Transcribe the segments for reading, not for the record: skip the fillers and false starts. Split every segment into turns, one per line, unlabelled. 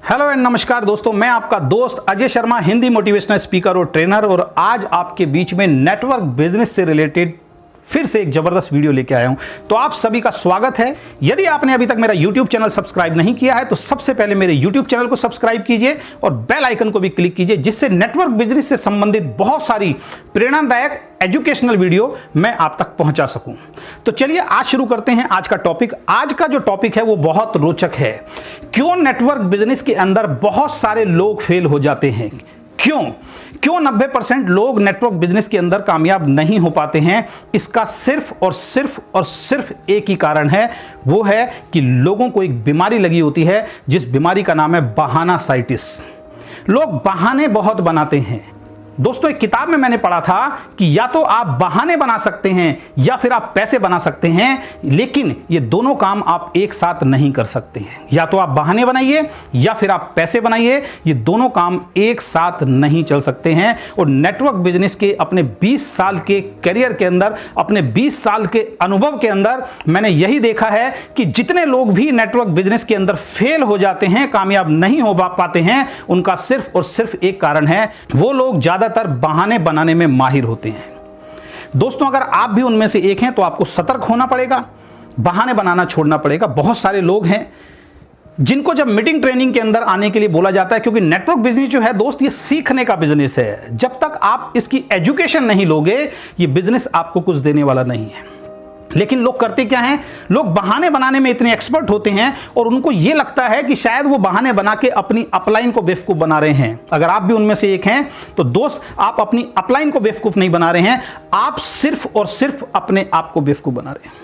Hello and नमस्कार दोस्तों, मैं आपका दोस्त अजय शर्मा, हिंदी मोटिवेशनल स्पीकर और ट्रेनर, और आज आपके बीच में नेटवर्क बिजनेस से रिलेटेड फिर से एक जबरदस्त वीडियो लेके आया हूं। तो आप सभी का स्वागत है। यदि आपने अभी तक मेरा YouTube चैनल सब्सक्राइब नहीं किया है तो सबसे पहले मेरे YouTube चैनल को सब्सक्राइब कीजिए और बेल आइकन को भी क्लिक कीजिए, जिससे नेटवर्क बिजनेस से संबंधित बहुत सारी प्रेरणादायक एजुकेशनल वीडियो मैं आप तक पहुंचा सकूं। तो चलिए आज शुरू करते हैं आज का टॉपिक। आज का जो टॉपिक है वो बहुत रोचक है। क्यों नेटवर्क बिजनेस के अंदर बहुत सारे लोग फेल हो जाते हैं? क्यों 90% लोग नेटवर्क बिजनेस के अंदर कामयाब नहीं हो पाते हैं? इसका सिर्फ एक ही कारण है, वो है कि लोगों को एक बीमारी लगी होती है, जिस बीमारी का नाम है बहानासाइटिस। लोग बहाने बहुत बनाते हैं। दोस्तों, एक किताब में मैंने पढ़ा था कि या तो आप बहाने बना सकते हैं या फिर आप पैसे बना सकते हैं, लेकिन ये दोनों काम आप एक साथ नहीं कर सकते हैं। या तो आप बहाने बनाइए या फिर आप पैसे बनाइए, ये दोनों काम एक साथ नहीं चल सकते हैं। और नेटवर्क बिजनेस के अपने 20 साल के करियर के अंदर, अपने 20 साल के अनुभव के अंदर मैंने यही देखा है कि जितने लोग भी नेटवर्क बिजनेस के अंदर फेल हो जाते हैं, कामयाब नहीं हो पाते हैं, उनका सिर्फ और सिर्फ एक कारण है, वो लोग ज्यादातर बहाने बनाने में माहिर होते हैं। दोस्तों, अगर आप भी उनमें से एक हैं तो आपको सतर्क होना पड़ेगा, बहाने बनाना छोड़ना पड़ेगा। बहुत सारे लोग हैं जिनको जब मीटिंग ट्रेनिंग के अंदर आने के लिए बोला जाता है, क्योंकि नेटवर्क बिजनेस जो है दोस्त, ये सीखने का बिजनेस है। जब तक आप इसकी एजुकेशन नहीं लोगे, ये बिजनेस आपको कुछ देने वाला नहीं है। लेकिन लोग करते क्या हैं? लोग बहाने बनाने में इतने एक्सपर्ट होते हैं और उनको यह लगता है कि शायद वो बहाने बना के अपनी अपलाइन को बेवकूफ बना रहे हैं। अगर आप भी उनमें से एक हैं तो दोस्त, आप अपनी अपलाइन को बेवकूफ नहीं बना रहे हैं, आप सिर्फ और सिर्फ अपने आप को बेवकूफ बना रहे हैं।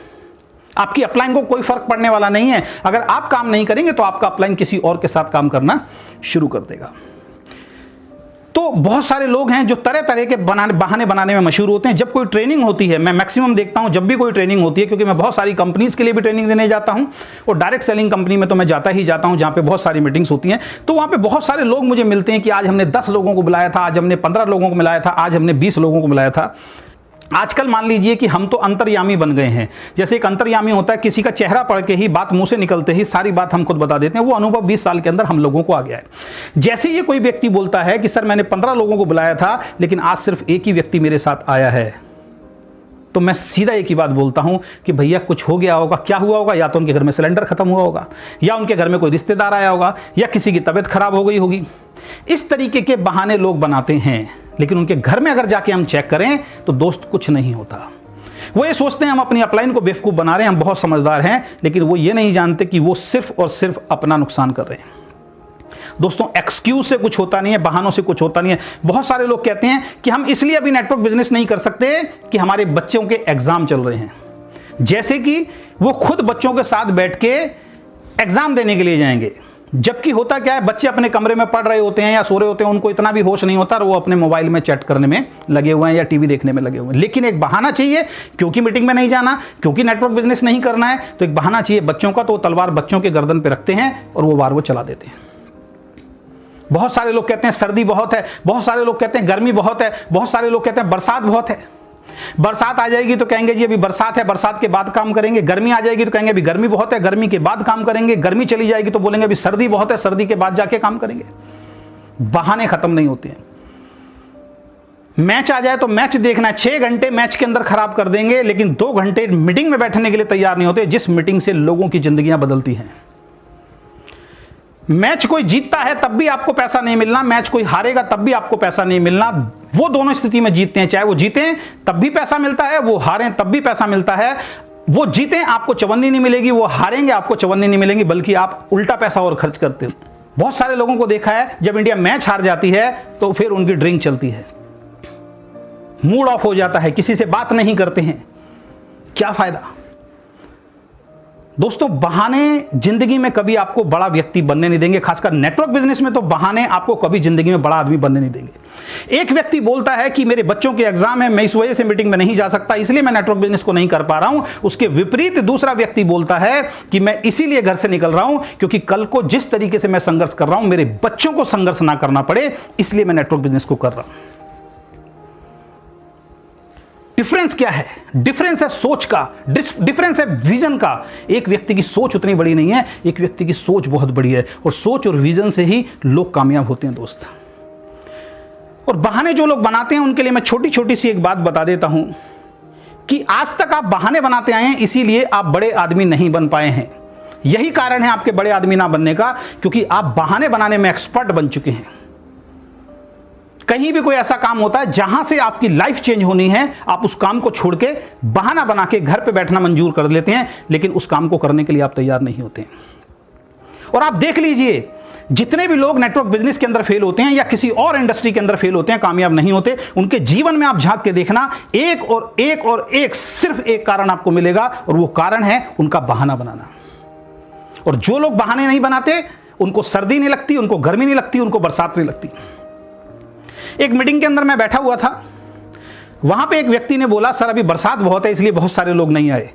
आपकी अपलाइन को कोई फर्क पड़ने वाला नहीं है। अगर आप काम नहीं करेंगे तो आपका अपलाइन किसी और के साथ काम करना शुरू कर देगा। तो बहुत सारे लोग हैं जो तरह तरह के बहाने बनाने में मशहूर होते हैं। जब कोई ट्रेनिंग होती है, मैं मैक्सिमम देखता हूं जब भी कोई ट्रेनिंग होती है, क्योंकि मैं बहुत सारी कंपनीज के लिए भी ट्रेनिंग देने जाता हूं और डायरेक्ट सेलिंग कंपनी में तो मैं जाता हूं जहां पे बहुत सारी मीटिंग्स होती हैं। तो वहां पे बहुत सारे लोग मुझे मिलते हैं कि आज हमने 10 लोगों को बुलाया था, आज हमने 15 लोगों को बुलाया था, आज हमने 20 लोगों को बुलाया था। आजकल मान लीजिए कि हम तो अंतर्यामी बन गए हैं। जैसे एक अंतर्यामी होता है, किसी का चेहरा पढ़ के ही, बात मुंह से निकलते ही सारी बात हम खुद बता देते हैं। वो अनुभव 20 साल के अंदर हम लोगों को आ गया है। जैसे ये कोई व्यक्ति बोलता है कि सर मैंने 15 लोगों को बुलाया था लेकिन आज सिर्फ एक ही व्यक्ति मेरे साथ आया है, तो मैं सीधा एक ही बात बोलता हूं कि भैया कुछ हो गया होगा। क्या हुआ होगा? या तो उनके घर में सिलेंडर खत्म हुआ होगा, या उनके घर में कोई रिश्तेदार आया होगा, या किसी की तबीयत खराब हो गई होगी। इस तरीके के बहाने लोग बनाते हैं, लेकिन उनके घर में अगर जाके हम चेक करें तो दोस्त कुछ नहीं होता। वो ये सोचते हैं हम अपनी अपलाइन को बेवकूफ बना रहे हैं, हम बहुत समझदार हैं, लेकिन वो ये नहीं जानते कि वो सिर्फ और सिर्फ अपना नुकसान कर रहे हैं। दोस्तों, एक्सक्यूज से कुछ होता नहीं है, बहानों से कुछ होता नहीं है। बहुत सारे लोग कहते हैं कि हम इसलिए अभी नेटवर्क बिजनेस नहीं कर सकते कि हमारे बच्चों के एग्जाम चल रहे हैं। जैसे कि वो खुद बच्चों के साथ बैठ के एग्जाम देने के लिए जाएंगे, जबकि होता क्या है, बच्चे अपने कमरे में पढ़ रहे होते हैं या सो रहे होते हैं, उनको इतना भी होश नहीं होता और वो अपने मोबाइल में चैट करने में लगे हुए हैं या टीवी देखने में लगे हुए हैं। लेकिन एक बहाना चाहिए, क्योंकि मीटिंग में नहीं जाना, क्योंकि नेटवर्क बिजनेस नहीं करना है, तो एक बहाना चाहिए बच्चों का। तो वो तलवार बच्चों के गर्दन पे रखते हैं और वो वार वो चला देते हैं। बहुत सारे लोग कहते हैं सर्दी बहुत है, बहुत सारे लोग कहते हैं गर्मी बहुत है, बहुत सारे लोग कहते हैं बरसात बहुत है। बरसात आ जाएगी तो कहेंगे जी अभी बरसात है, बरसात के बाद काम करेंगे। गर्मी आ जाएगी तो कहेंगे अभी गर्मी बहुत है, गर्मी के बाद काम करेंगे। गर्मी चली जाएगी तो बोलेंगे अभी सर्दी बहुत है, सर्दी के बाद जाके काम करेंगे। बहाने खत्म नहीं होते हैं। मैच आ जाए तो मैच देखना है, 6 घंटे मैच के अंदर खराब कर देंगे, लेकिन 2 घंटे मीटिंग में बैठने के लिए तैयार नहीं होते, जिस मीटिंग से लोगों की जिंदगियां बदलती हैं। मैच कोई जीतता है तब भी आपको पैसा नहीं मिलना, मैच कोई हारेगा तब भी आपको पैसा नहीं मिलना। वो दोनों स्थिति में जीतते हैं, चाहे वो जीतें तब भी पैसा मिलता है, वो हारें तब भी पैसा मिलता है। वो जीतें आपको चवन्नी नहीं मिलेगी, वो हारेंगे आपको चवन्नी नहीं मिलेगी, बल्कि आप उल्टा पैसा और खर्च करते हो। बहुत सारे लोगों को देखा है, जब इंडिया मैच हार जाती है तो फिर उनकी ड्रिंक चलती है, मूड ऑफ हो जाता है, किसी से बात नहीं करते हैं। क्या फायदा? दोस्तों, बहाने जिंदगी में कभी आपको बड़ा व्यक्ति बनने नहीं देंगे। खासकर नेटवर्क बिजनेस में तो बहाने आपको कभी जिंदगी में बड़ा आदमी बनने नहीं देंगे। एक व्यक्ति बोलता है कि मेरे बच्चों के एग्जाम है, मैं इस वजह से मीटिंग में नहीं जा सकता, इसलिए मैं नेटवर्क बिजनेस को नहीं कर पा रहा हूं। उसके विपरीत दूसरा व्यक्ति बोलता है कि मैं इसीलिए घर से निकल रहा हूं क्योंकि कल को जिस तरीके से मैं संघर्ष कर रहा हूं, मेरे बच्चों को संघर्ष ना करना पड़े, इसलिए मैं नेटवर्क बिजनेस को कर रहा हूं। डिफरेंस क्या है? डिफरेंस है सोच का, डिफरेंस है विजन का। एक व्यक्ति की सोच उतनी बड़ी नहीं है, एक व्यक्ति की सोच बहुत बड़ी है, और सोच और विजन से ही लोग कामयाब होते हैं दोस्त। और बहाने जो लोग बनाते हैं उनके लिए मैं छोटी छोटी सी एक बात बता देता हूं कि आज तक आप बहाने बनाते आए हैं, इसीलिए आप बड़े आदमी नहीं बन पाए हैं। यही कारण है आपके बड़े आदमी ना बनने का, क्योंकि आप बहाने बनाने में एक्सपर्ट बन चुके हैं। कहीं भी कोई ऐसा काम होता है जहां से आपकी लाइफ चेंज होनी है, आप उस काम को छोड़ के बहाना बना के घर पे बैठना मंजूर कर लेते हैं, लेकिन उस काम को करने के लिए आप तैयार नहीं होते हैं। और आप देख लीजिए, जितने भी लोग नेटवर्क बिजनेस के अंदर फेल होते हैं या किसी और इंडस्ट्री के अंदर फेल होते हैं, कामयाब नहीं होते, उनके जीवन में आप झांक के देखना, एक और एक और एक, सिर्फ एक कारण आपको मिलेगा, और वो कारण है उनका बहाना बनाना। और जो लोग बहाने नहीं बनाते, उनको सर्दी नहीं लगती, उनको गर्मी नहीं लगती, उनको बरसात नहीं लगती। एक मीटिंग के अंदर मैं बैठा हुआ था, वहां पे एक व्यक्ति ने बोला, सर अभी बरसात बहुत है इसलिए बहुत सारे लोग नहीं आए।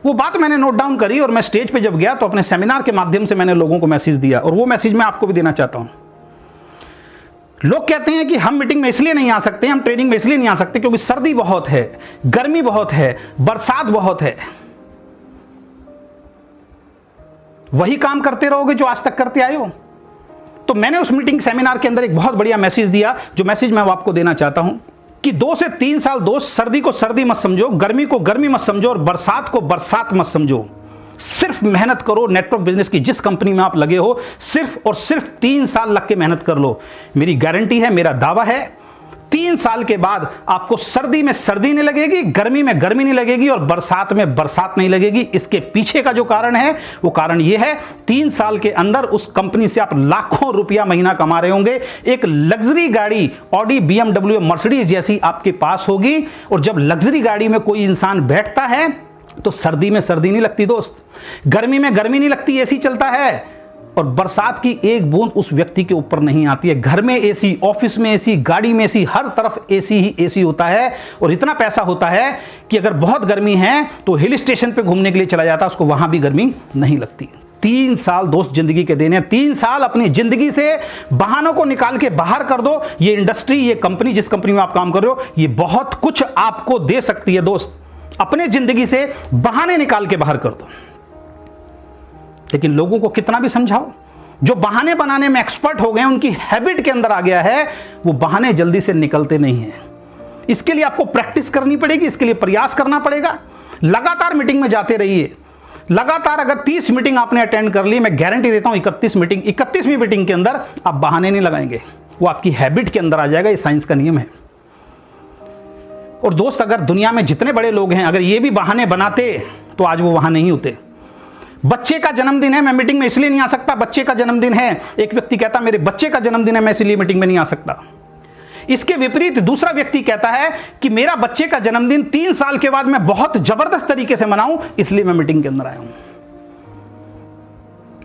वो बात मैंने नोट डाउन करी, और मैं स्टेज पे जब गया तो अपने सेमिनार के माध्यम से मैंने लोगों को मैसेज दिया, और वो मैसेज मैं आपको भी देना चाहता हूं। लोग कहते हैं कि हम मीटिंग में इसलिए नहीं आ सकते, हम ट्रेनिंग में इसलिए नहीं आ सकते क्योंकि सर्दी बहुत है, गर्मी बहुत है, बरसात बहुत है। वही काम करते रहोगे जो आज तक करते आए हो? तो मैंने उस मीटिंग सेमिनार के अंदर एक बहुत बढ़िया मैसेज दिया, जो मैसेज मैं आपको देना चाहता हूं कि 2 से 3 साल दोस्त, सर्दी को सर्दी मत समझो, गर्मी को गर्मी मत समझो, और बरसात को बरसात मत समझो। सिर्फ मेहनत करो। नेटवर्क बिजनेस की जिस कंपनी में आप लगे हो, सिर्फ और सिर्फ 3 साल लग के मेहनत कर लो। मेरी गारंटी है, मेरा दावा है, 3 साल के बाद आपको सर्दी में सर्दी नहीं लगेगी, गर्मी में गर्मी नहीं लगेगी, और बरसात में बरसात नहीं लगेगी। इसके पीछे का जो कारण है, वो कारण ये है, 3 साल के अंदर उस कंपनी से आप लाखों रुपया महीना कमा रहे होंगे। एक लग्जरी गाड़ी ऑडी, BMW, मर्सिडीज जैसी आपके पास होगी। और जब लग्जरी गाड़ी में कोई इंसान बैठता है तो सर्दी में सर्दी नहीं लगती दोस्त, गर्मी में गर्मी नहीं लगती, एसी चलता है, और बरसात की एक बूंद उस व्यक्ति के ऊपर नहीं आती है। घर में एसी, ऑफिस में एसी, गाड़ी में एसी, हर तरफ एसी ही एसी होता है। और इतना पैसा होता है कि अगर बहुत गर्मी है तो हिल स्टेशन पे घूमने के लिए चला जाता है, उसको वहां भी गर्मी नहीं लगती। 3 साल दोस्त जिंदगी के देने, 3 साल अपनी जिंदगी से बहानों को निकाल के बाहर कर दो। ये इंडस्ट्री, ये कंपनी, जिस कंपनी में आप काम कर रहे हो, ये बहुत कुछ आपको दे सकती है दोस्त। अपने जिंदगी से बहाने निकाल के बाहर कर दो। लेकिन लोगों को कितना भी समझाओ, जो बहाने बनाने में एक्सपर्ट हो गए, उनकी हैबिट के अंदर आ गया है, वो बहाने जल्दी से निकलते नहीं हैं। इसके लिए आपको प्रैक्टिस करनी पड़ेगी, इसके लिए प्रयास करना पड़ेगा। लगातार मीटिंग में जाते रहिए। लगातार अगर 30 मीटिंग आपने अटेंड कर ली, मैं गारंटी देता हूं 31वीं मीटिंग के अंदर आप बहाने नहीं लगाएंगे, वो आपकी हैबिट के अंदर आ जाएगा। ये साइंस का नियम है। और दोस्त, अगर दुनिया में जितने बड़े लोग हैं, अगर ये भी बहाने बनाते तो आज वो वहां नहीं होते। बच्चे का जन्मदिन है, मैं मीटिंग में इसलिए नहीं आ सकता, बच्चे का जन्मदिन है। एक व्यक्ति कहता मेरे बच्चे का जन्मदिन है, मैं इसलिए मीटिंग में नहीं आ सकता। इसके विपरीत दूसरा व्यक्ति कहता है कि मेरा बच्चे का जन्मदिन 3 साल के बाद मैं बहुत जबरदस्त तरीके से मनाऊं, इसलिए मैं मीटिंग के अंदर आया हूं।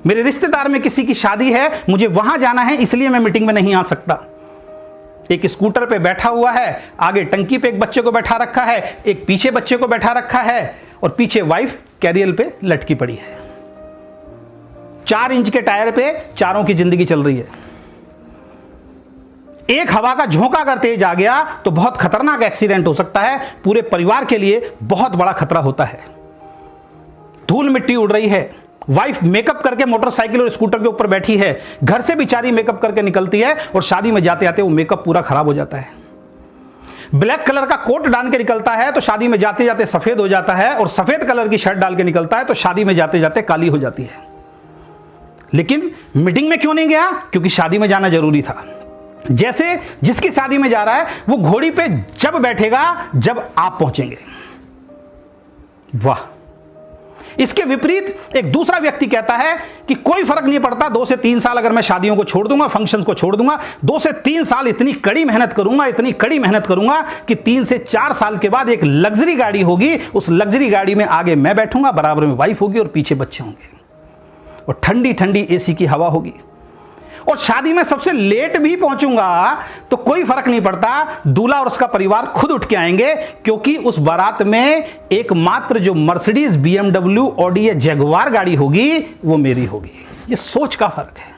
मेरे रिश्तेदार में किसी की शादी है, मुझे वहां जाना है, इसलिए मैं मीटिंग में नहीं आ सकता। एक स्कूटर पे बैठा हुआ है, आगे टंकी पे एक बच्चे को बैठा रखा है, एक पीछे बच्चे को बैठा रखा है, और पीछे वाइफ कैरियर पे लटकी पड़ी है। 4 इंच के टायर पे चारों की जिंदगी चल रही है। एक हवा का झोंका अगर तेज आ गया तो बहुत खतरनाक एक्सीडेंट हो सकता है, पूरे परिवार के लिए बहुत बड़ा खतरा होता है। धूल मिट्टी उड़ रही है, वाइफ मेकअप करके मोटरसाइकिल और स्कूटर के ऊपर बैठी है, घर से बेचारी मेकअप करके निकलती है, और शादी में जाते जाते वो मेकअप पूरा खराब हो जाता है। ब्लैक कलर का कोट डाल के निकलता है तो शादी में जाते जाते सफेद हो जाता है, और सफेद कलर की शर्ट डाल के निकलता है तो शादी में जाते जाते काली हो जाती है। लेकिन मीटिंग में क्यों नहीं गया? क्योंकि शादी में जाना जरूरी था। जैसे जिसकी शादी में जा रहा है, वो घोड़ी पे जब बैठेगा जब आप पहुंचेंगे। वाह! इसके विपरीत एक दूसरा व्यक्ति कहता है कि कोई फर्क नहीं पड़ता, 2 से 3 साल अगर मैं शादियों को छोड़ दूंगा, फंक्शंस को छोड़ दूंगा, 2 से 3 साल इतनी कड़ी मेहनत करूंगा कि 3 से 4 साल के बाद एक लग्जरी गाड़ी होगी, उस लग्जरी गाड़ी में आगे मैं बैठूंगा, बराबर में वाइफ होगी और पीछे बच्चे होंगे, और ठंडी ठंडी एसी की हवा होगी, और शादी में सबसे लेट भी पहुंचूंगा तो कोई फर्क नहीं पड़ता, दूल्हा और उसका परिवार खुद उठ के आएंगे, क्योंकि उस बारात में एकमात्र जो मर्सिडीज, BMW, ऑडी या जगुआर गाड़ी होगी वो मेरी होगी। ये सोच का फर्क है,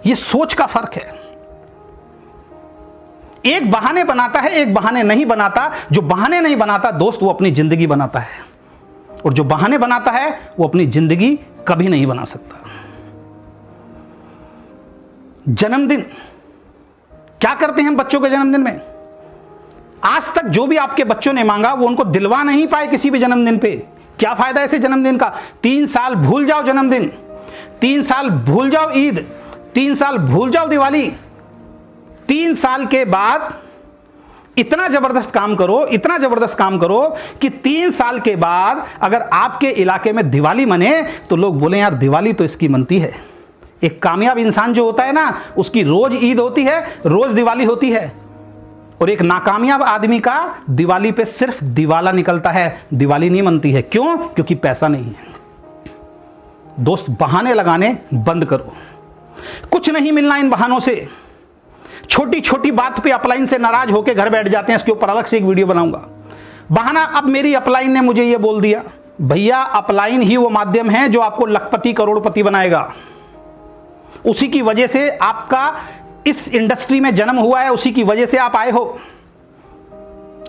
ये सोच का फर्क है। एक बहाने बनाता है, एक बहाने नहीं बनाता। जो बहाने नहीं बनाता दोस्त, वो अपनी जिंदगी बनाता है, और जो बहाने बनाता है वो अपनी जिंदगी कभी नहीं बना सकता। जन्मदिन, क्या करते हैं बच्चों के जन्मदिन में? आज तक जो भी आपके बच्चों ने मांगा वो उनको दिलवा नहीं पाए किसी भी जन्मदिन पे। क्या फायदा ऐसे जन्मदिन का? 3 साल भूल जाओ जन्मदिन, 3 साल भूल जाओ ईद, 3 साल भूल जाओ दिवाली। 3 साल के बाद इतना जबरदस्त काम करो, इतना जबरदस्त काम करो कि 3 साल के बाद अगर आपके इलाके में दिवाली मने तो लोग बोले यार दिवाली तो इसकी मनती है। एक कामयाब इंसान जो होता है ना, उसकी रोज ईद होती है, रोज दिवाली होती है। और एक नाकामयाब आदमी का दिवाली पे सिर्फ दिवाला निकलता है, दिवाली नहीं मनती है। क्यों? क्योंकि पैसा नहीं है। दोस्त, बहाने लगाने बंद करो, कुछ नहीं मिलना इन बहानों से। छोटी छोटी बात पे अपलाइन से नाराज होकर घर बैठ जाते हैं, इसके ऊपर अलग से एक वीडियो बनाऊंगा। बहाना, अब मेरी अपलाइन ने मुझे ये बोल दिया। भैया, अपलाइन ही वो माध्यम है जो आपको लखपति करोड़पति बनाएगा। उसी की वजह से आपका इस इंडस्ट्री में जन्म हुआ है, उसी की वजह से आप आए हो।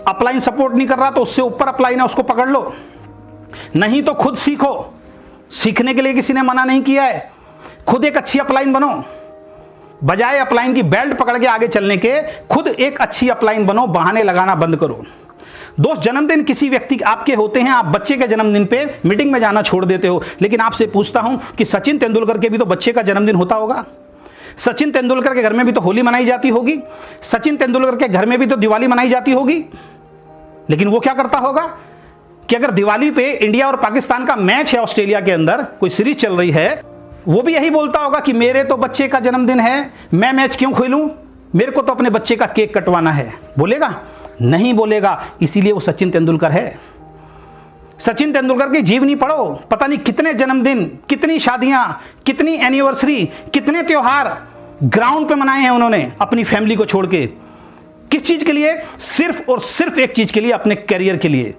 अपलाइन सपोर्ट नहीं कर रहा तो उससे ऊपर अपलाइन है, उसको पकड़ लो, नहीं तो खुद सीखो। सीखने के लिए किसी ने मना नहीं किया है। खुद एक अच्छी अपलाइन बनो, बजाय अपलाइन की बेल्ट पकड़ के आगे चलने के खुद एक अच्छी अपलाइन बनो। बहाने लगाना बंद करो। दोस्त, जन्मदिन किसी व्यक्ति आपके होते हैं, आप बच्चे के जन्मदिन पे मीटिंग में जाना छोड़ देते हो। लेकिन आपसे पूछता हूं कि सचिन तेंदुलकर के भी तो बच्चे का जन्मदिन होता होगा। सचिन तेंदुलकर के घर में भी तो होली मनाई जाती होगी, सचिन तेंदुलकर के घर में भी तो दिवाली मनाई जाती होगी। लेकिन वो क्या करता होगा कि अगर दिवाली पे इंडिया और पाकिस्तान का मैच है, ऑस्ट्रेलिया के अंदर कोई सीरीज चल रही है, वो भी यही बोलता होगा कि मेरे तो बच्चे का जन्मदिन है, मैं मैच क्यों खेलूं, मेरे को तो अपने बच्चे का केक कटवाना है। बोलेगा? नहीं बोलेगा। इसीलिए वो सचिन तेंदुलकर है। सचिन तेंदुलकर की जीवनी पढ़ो, पता नहीं कितने जन्मदिन, कितनी शादियां, कितनी एनिवर्सरी, कितने त्योहार ग्राउंड पे मनाए हैं उन्होंने अपनी फैमिली को छोड़ के। किस चीज के लिए? सिर्फ और सिर्फ एक चीज के लिए, अपने कैरियर के लिए।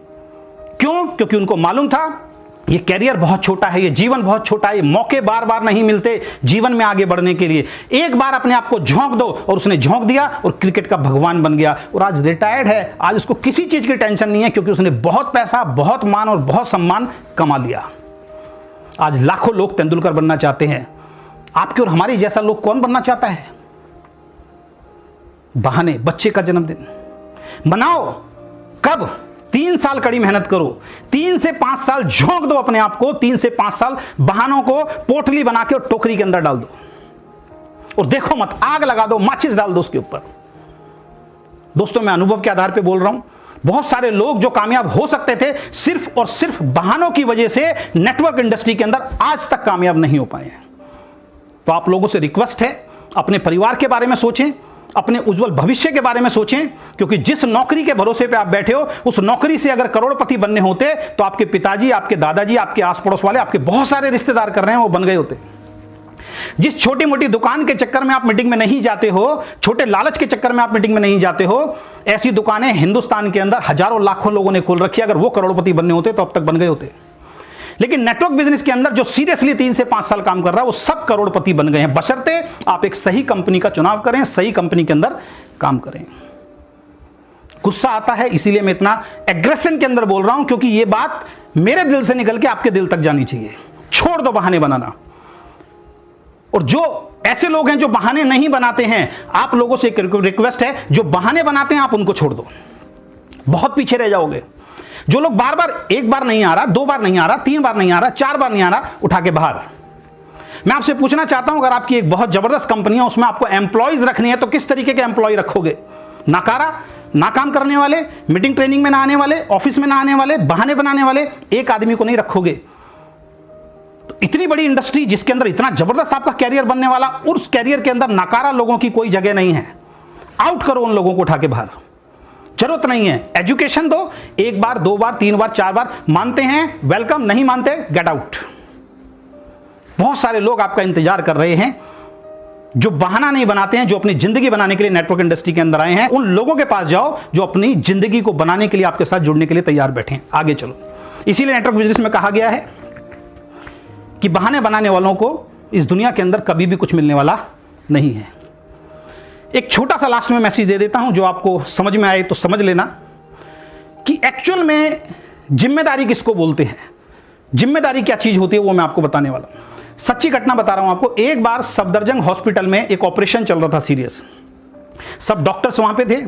क्यों? क्योंकि उनको मालूम था ये कैरियर बहुत छोटा है, ये जीवन बहुत छोटा है, ये मौके बार बार नहीं मिलते जीवन में आगे बढ़ने के लिए। एक बार अपने आप को झोंक दो, और उसने झोंक दिया और क्रिकेट का भगवान बन गया। और आज रिटायर्ड है, आज उसको किसी चीज की टेंशन नहीं है, क्योंकि उसने बहुत पैसा, बहुत मान और बहुत सम्मान कमा लिया। आज लाखों लोग तेंदुलकर बनना चाहते हैं। आपके और हमारे जैसा लोग कौन बनना चाहता है? बहाने, बच्चे का जन्मदिन मनाओ। कब? 3 साल कड़ी मेहनत करो, 3 से 5 साल झोंक दो अपने आप को, 3 से 5 साल बहानों को पोटली बना के और टोकरी के अंदर डाल दो, और देखो मत, आग लगा दो, माचिस डाल दो उसके ऊपर। दोस्तों, मैं अनुभव के आधार पे बोल रहा हूं। बहुत सारे लोग जो कामयाब हो सकते थे, सिर्फ और सिर्फ बहानों की वजह से नेटवर्क इंडस्ट्री के अंदर आज तक कामयाब नहीं हो पाए हैं। तो आप लोगों से रिक्वेस्ट है, अपने परिवार के बारे में सोचें, अपने उज्जवल भविष्य के बारे में सोचें, क्योंकि जिस नौकरी के भरोसे पे आप बैठे हो, उस नौकरी से अगर करोड़पति बनने होते तो आपके पिताजी, आपके दादाजी, आपके आस पड़ोस वाले, आपके बहुत सारे रिश्तेदार कर रहे हैं, वो बन गए होते। जिस छोटी मोटी दुकान के चक्कर में आप मीटिंग में नहीं जाते हो, छोटे लालच के चक्कर में आप मीटिंग में नहीं जाते हो, ऐसी दुकानें हिंदुस्तान के अंदर हजारों लाखों लोगों ने खोल रखी है। अगर वो करोड़पति बनने होते तो अब तक बन गए होते। लेकिन नेटवर्क बिजनेस के अंदर जो सीरियसली 3 से 5 साल काम कर रहा है, वो सब करोड़पति बन गए हैं, बशर्ते आप एक सही कंपनी का चुनाव करें, सही कंपनी के अंदर काम करें। गुस्सा आता है, इसीलिए मैं इतना एग्रेशन के अंदर बोल रहा हूं, क्योंकि ये बात मेरे दिल से निकल के आपके दिल तक जानी चाहिए। छोड़ दो बहाने बनाना। और जो ऐसे लोग हैं जो बहाने नहीं बनाते हैं, आप लोगों से एक रिक्वेस्ट है, जो बहाने बनाते हैं आप उनको छोड़ दो, बहुत पीछे रह जाओगे। जो लोग बार बार, एक बार नहीं आ रहा, 2 बार नहीं आ रहा, 3 बार नहीं आ रहा, 4 बार नहीं आ रहा, उठा के बाहर। मैं आपसे पूछना चाहता हूं, अगर आपकी एक बहुत जबरदस्त कंपनी है, उसमें आपको एम्प्लॉयज रखनी है, तो किस तरीके के एम्प्लॉय रखोगे? नाकारा, ना काम करने वाले, मीटिंग ट्रेनिंग में ना आने वाले, ऑफिस में ना आने वाले, बहाने बनाने वाले एक आदमी को नहीं रखोगे। तो इतनी बड़ी इंडस्ट्री जिसके अंदर इतना जबरदस्त आपका कैरियर बनने वाला, उस कैरियर के अंदर नाकारा लोगों की कोई जगह नहीं है। आउट करो उन लोगों को, उठा के बाहर। जरूरत नहीं है। एजुकेशन दो, 1 बार, 2 बार, 3 बार, 4 बार, मानते हैं वेलकम, नहीं मानते गेट आउट। बहुत सारे लोग आपका इंतजार कर रहे हैं, जो बहाना नहीं बनाते हैं, जो अपनी जिंदगी बनाने के लिए नेटवर्क इंडस्ट्री के अंदर आए हैं। उन लोगों के पास जाओ जो अपनी जिंदगी को बनाने के लिए आपके साथ जुड़ने के लिए तैयार बैठे हैं। आगे चलो। इसीलिए नेटवर्क बिजनेस में कहा गया है कि बहाने बनाने वालों को इस दुनिया के अंदर कभी भी कुछ मिलने वाला नहीं है। एक छोटा सा लास्ट में मैसेज दे देता हूं, जो आपको समझ में आए तो समझ लेना कि एक्चुअल में जिम्मेदारी किसको बोलते हैं, जिम्मेदारी क्या चीज होती है, वो मैं आपको बताने वाला हूं। सच्ची घटना बता रहा हूं आपको। एक बार सफदरजंग हॉस्पिटल में एक ऑपरेशन चल रहा था सीरियस, सब डॉक्टर्स वहां पे थे।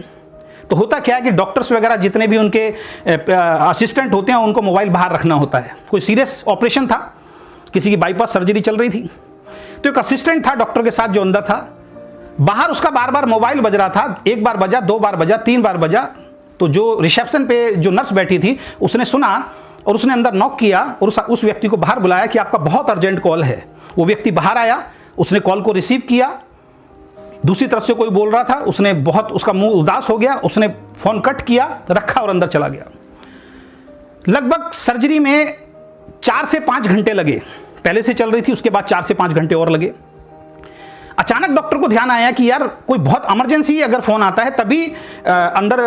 तो होता क्या है कि डॉक्टर्स वगैरह जितने भी उनके असिस्टेंट होते हैं उनको मोबाइल बाहर रखना होता है। कोई सीरियस ऑपरेशन था, किसी की बाईपास सर्जरी चल रही थी, तो एक असिस्टेंट था डॉक्टर के साथ जो अंदर था, बाहर उसका बार बार मोबाइल बज रहा था। एक बार बजा, दो बार बजा, तीन बार बजा। तो जो रिसेप्शन पे जो नर्स बैठी थी उसने सुना और उसने अंदर नॉक किया और उस व्यक्ति को बाहर बुलाया कि आपका बहुत अर्जेंट कॉल है। वो व्यक्ति बाहर आया, उसने कॉल को रिसीव किया। दूसरी तरफ से कोई बोल रहा था, उसने बहुत, उसका मुंह उदास हो गया, उसने फोन कट किया, रखा और अंदर चला गया। लगभग सर्जरी में 4 से 5 घंटे लगे, पहले से चल रही थी, उसके बाद 4 से 5 घंटे और लगे। अचानक डॉक्टर को ध्यान आया कि यार कोई बहुत इमरजेंसी अगर फोन आता है तभी अंदर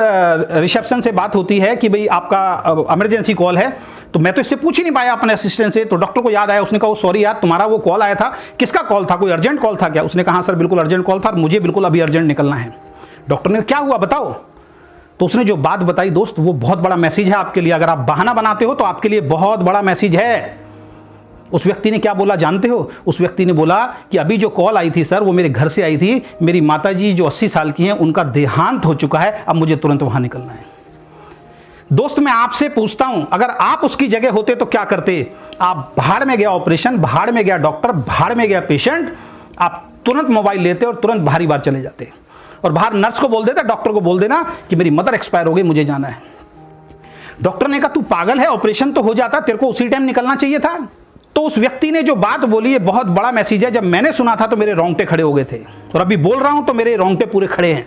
रिसेप्शन से बात होती है कि भाई आपका इमरजेंसी कॉल है। तो मैं तो इससे पूछ ही नहीं पाया अपने असिस्टेंट से। तो डॉक्टर को याद आया, उसने कहा सॉरी यार, तुम्हारा वो कॉल आया था, किसका कॉल था, कोई अर्जेंट कॉल था क्या? उसने कहा सर बिल्कुल अर्जेंट कॉल था, मुझे बिल्कुल अभी अर्जेंट निकलना है। डॉक्टर ने क्या हुआ बताओ? तो उसने जो बात बताई दोस्त, वो बहुत बड़ा मैसेज है आपके लिए। अगर आप बहाना बनाते हो तो आपके लिए बहुत बड़ा मैसेज है। उस व्यक्ति ने क्या बोला जानते हो? उस व्यक्ति ने बोला कि अभी जो कॉल आई थी सर, वो मेरे घर से आई थी, मेरी माताजी जो 80 साल की हैं उनका देहांत हो चुका है, अब मुझे तुरंत वहां निकलना है। दोस्त मैं आपसे पूछता हूं, अगर आप उसकी जगह होते तो क्या करते? आप भाड़ में गया ऑपरेशन, भाड़ में गया डॉक्टर, भाड़ में गया पेशेंट, आप तुरंत मोबाइल लेते और तुरंत बाहरी बार चले जाते और बाहर नर्स को बोल देते, डॉक्टर को बोल देना कि मेरी मदर एक्सपायर हो गई, मुझे जाना है। डॉक्टर ने कहा तू पागल है, ऑपरेशन तो हो जाता, तेरे को उसी टाइम निकलना चाहिए था। तो उस व्यक्ति ने जो बात बोली, ये बहुत बड़ा मैसेज है। जब मैंने सुना था तो मेरे रोंगटे खड़े हो गए थे और अभी बोल रहा हूं तो मेरे रोंगटे पूरे खड़े हैं।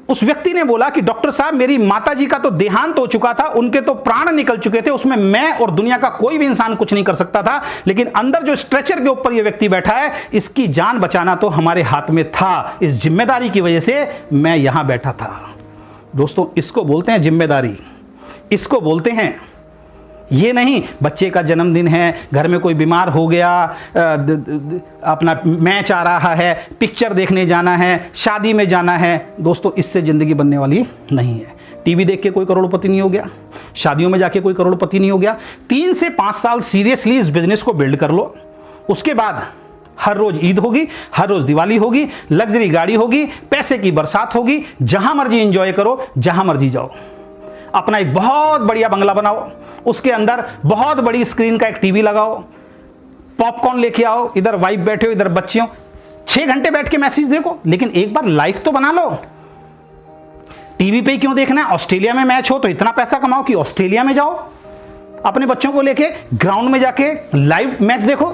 उस व्यक्ति ने बोला कि डॉक्टर साहब मेरी माताजी का तो देहांत हो चुका था, उनके तो प्राण निकल चुके थे, उसमें मैं और दुनिया का कोई भी इंसान कुछ नहीं कर सकता था, लेकिन अंदर जो स्ट्रेचर के ऊपर ये व्यक्ति बैठा है, इसकी जान बचाना तो हमारे हाथ में था। इस जिम्मेदारी की वजह से मैं यहां बैठा था। दोस्तों इसको बोलते हैं जिम्मेदारी, इसको बोलते हैं। ये नहीं बच्चे का जन्मदिन है, घर में कोई बीमार हो गया, अपना मैच आ रहा है, पिक्चर देखने जाना है, शादी में जाना है। दोस्तों इससे जिंदगी बनने वाली नहीं है। टीवी देख के कोई करोड़पति नहीं हो गया, शादियों में जाके कोई करोड़पति नहीं हो गया। 3 से 5 साल सीरियसली इस बिजनेस को बिल्ड कर लो, उसके बाद हर रोज ईद होगी, हर रोज दिवाली होगी, लग्जरी गाड़ी होगी, पैसे की बरसात होगी, जहां मर्जी एंजॉय करो, जहां मर्जी जाओ। अपना एक बहुत बढ़िया बंगला बनाओ, उसके अंदर बहुत बड़ी स्क्रीन का एक टीवी लगाओ, पॉपकॉर्न लेके आओ, इधर वाइफ बैठे हो, इधर बच्चे हो, 6 घंटे बैठ के मैसेज देखो, लेकिन एक बार लाइव तो बना लो। टीवी पे क्यों देखना है? ऑस्ट्रेलिया में मैच हो तो इतना पैसा कमाओ कि ऑस्ट्रेलिया में जाओ, अपने बच्चों को लेके ग्राउंड में जाके लाइव मैच देखो।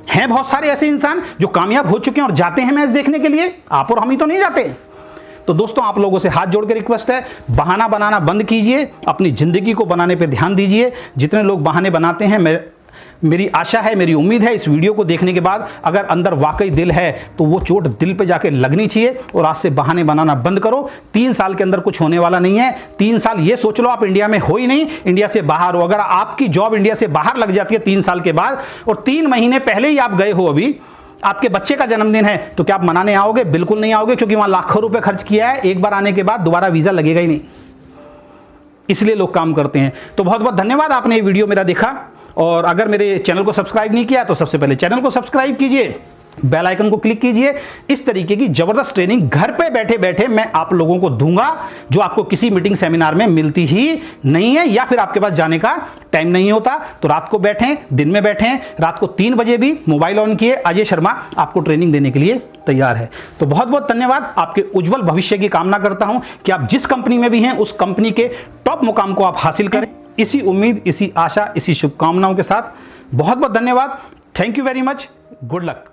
हैं बहुत सारे ऐसे इंसान जो कामयाब हो चुके हैं और जाते हैं मैच देखने के लिए, आप और हम ही तो नहीं जाते। तो दोस्तों आप लोगों से हाथ जोड़ के रिक्वेस्ट है, बहाना बनाना बंद कीजिए, अपनी जिंदगी को बनाने पे ध्यान दीजिए। जितने लोग बहाने बनाते हैं, मेरी आशा है, मेरी उम्मीद है इस वीडियो को देखने के बाद अगर अंदर वाकई दिल है तो वो चोट दिल पे जाके लगनी चाहिए और आज से बहाने बनाना बंद करो। 3 साल के अंदर कुछ होने वाला नहीं है। 3 साल ये सोच लो आप इंडिया में हो ही नहीं, इंडिया से बाहर हो। अगर आपकी जॉब इंडिया से बाहर लग जाती है 3 साल के बाद और 3 महीने पहले ही आप गए हो, अभी आपके बच्चे का जन्मदिन है, तो क्या आप मनाने आओगे? बिल्कुल नहीं आओगे, क्योंकि वहां लाखों रुपए खर्च किया है, एक बार आने के बाद दोबारा वीजा लगेगा ही नहीं। इसलिए लोग काम करते हैं। तो बहुत बहुत धन्यवाद, आपने ये वीडियो मेरा देखा। और अगर मेरे चैनल को सब्सक्राइब नहीं किया तो सबसे पहले चैनल को सब्सक्राइब कीजिए, बेल आइकन को क्लिक कीजिए। इस तरीके की जबरदस्त ट्रेनिंग घर पे बैठे बैठे मैं आप लोगों को दूंगा, जो आपको किसी मीटिंग सेमिनार में मिलती ही नहीं है, या फिर आपके पास जाने का टाइम नहीं होता। तो रात को बैठें, दिन में बैठें, रात को 3 बजे भी मोबाइल ऑन किए, अजय शर्मा आपको ट्रेनिंग देने के लिए तैयार है। तो बहुत बहुत धन्यवाद, आपके उज्जवल भविष्य की कामना करता हूं कि आप जिस कंपनी में भी हैं उस कंपनी के टॉप मुकाम को आप हासिल करें। इसी उम्मीद, इसी आशा, इसी शुभकामनाओं के साथ बहुत बहुत धन्यवाद। Thank you very much, good luck.